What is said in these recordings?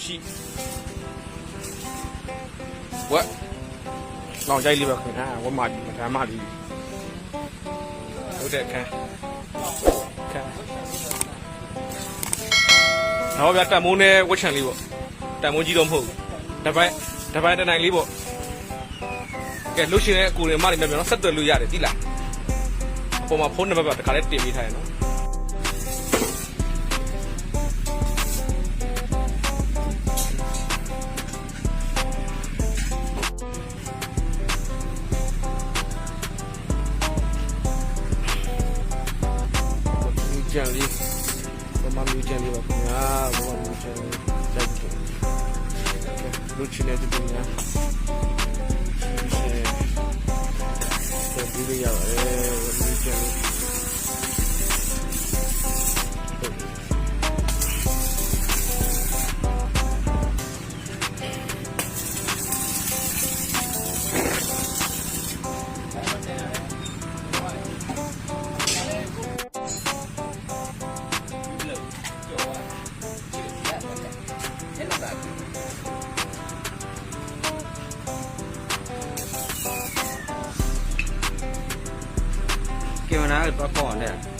ရှိဝက်လောင်ကြိုက်လေးပဲခင်ဗျာဝက်မကြီးမထမ်းမကြီးဟုတ်တဲ့ခန်းတော့ဗျာတက်မိုးနဲ့ဝက်ချန်လေးပေါ့တက်မိုးကြီးတော့မဟုတ်ဘူးတပိုင်းတနိုင်လေးပေါ့ကဲလှုပ်ရှင်တဲ့အကိုတွေမတွေနဲ့ပြန်တော့ဆက်သွယ်လို့ရတယ်သိလားအပေါ်မှာဖုန်းနံပါတ်ပါတခါလေးတင်ပေးထားရနော်ကြံလေးဘာမှမကြံလေးပါခင်ဗျာဘာမှမကြံလေးကြိုက်တယ်လူချင်းတဲ့တူညာဒီလိုရပါတယ်လူချင်းလေးကင်မရာတော့ပေါ်နေတယ်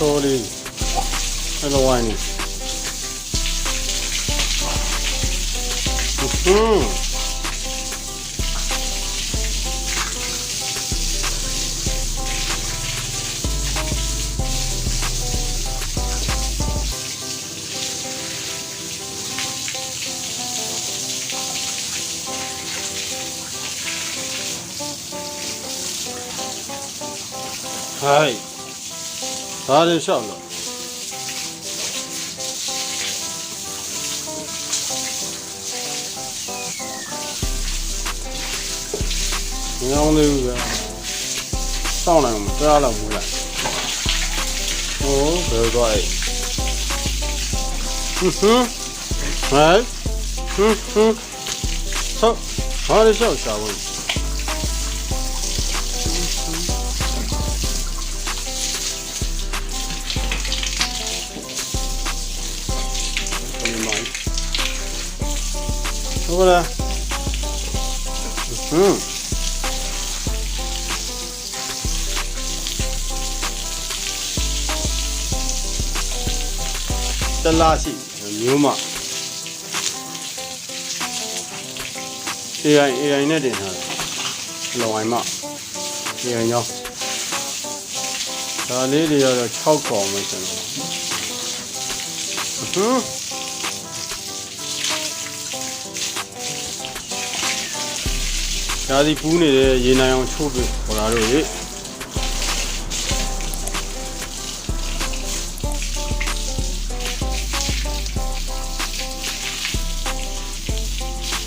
sorry hello wine Hi ဒါတွေရှောက်လို့ညောင်းလေးပဲစောင့်နိုင်မှာကြားလောက်ဘူးလားဟိုးဘယ်သွားလဲဟမ်ဆောဒါတွေရှောက်ရှာဘူးဟုတ်လားတလားရှိမျိုးမ AI နဲ့တင်ထားတယ်လောင်ဝိုင်မ AI ရောဒါလေးတွေကတော့6កောင်ပဲကျွန်တော်ဒါဒီပူးနေတဲ့ရေနိုင်အောင်ချိုးပြီးခေါ်လာတော့ရေ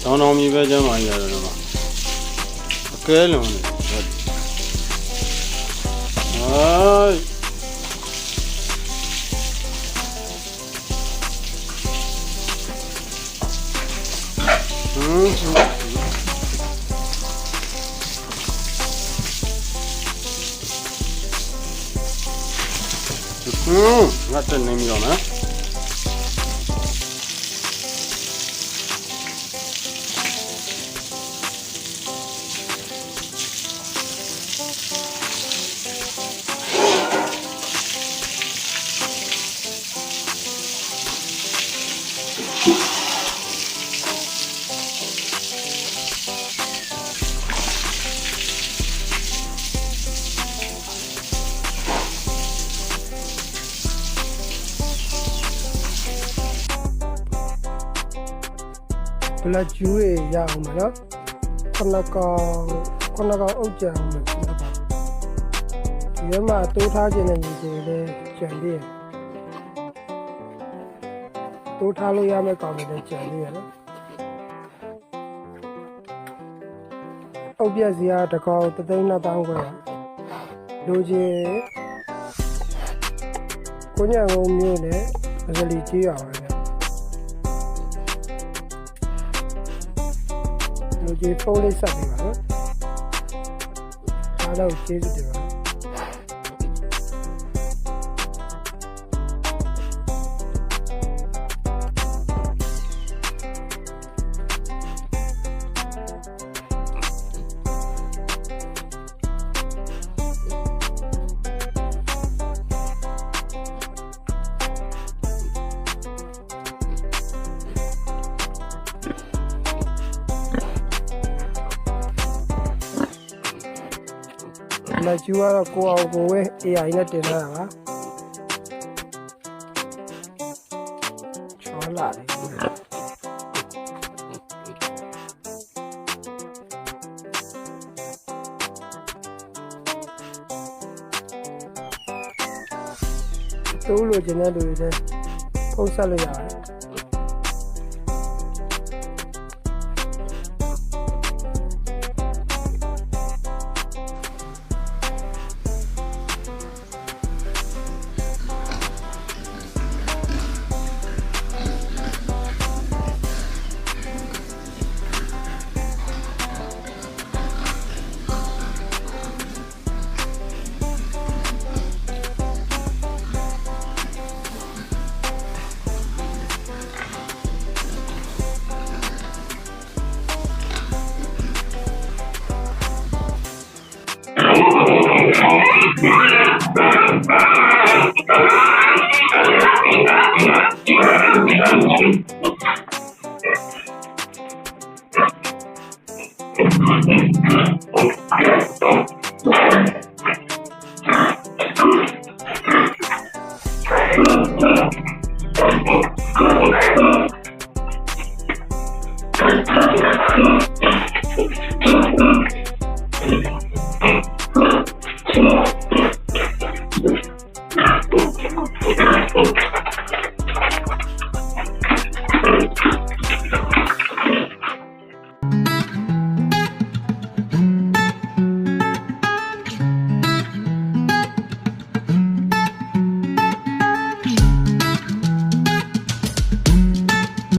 တောင်းမြေပဲကျမ်းမာကြီးရတယ်တော့အကဲလုံးနေငါတက်နေပြီတော့နော် ဘလက်ကျူးတွေရအောင်မနော်ခဏကောင်အုတ်ကြအောင်မယ်ဒီမှာတိုးထားခြင်းနဲ့ညီကိုလည်းကြံသေးတယ်တိုးထားလို့ရမယ့်ကောင်တွေလည်းကြံသေးရနော်အုတ်ပြက်စီကတစ်ကောင်3,200ခွဲလူကြီးကိုညံကုန်းမျိုးနဲ့အစလီကြီးရအောင်လူကြီးဖုန်းလေးဆက်ပေးပါနော်အားလုံးကျေးဇူးတင်ပါလက်ကျူကတော့ကိုအောင်ကိုဝဲ AI နဲ့တင်လာတာပါချောလာတယ်တိုးလို့ကျင်တဲ့လူတွေလည်းဖုန်းဆက်လို့ရတယ်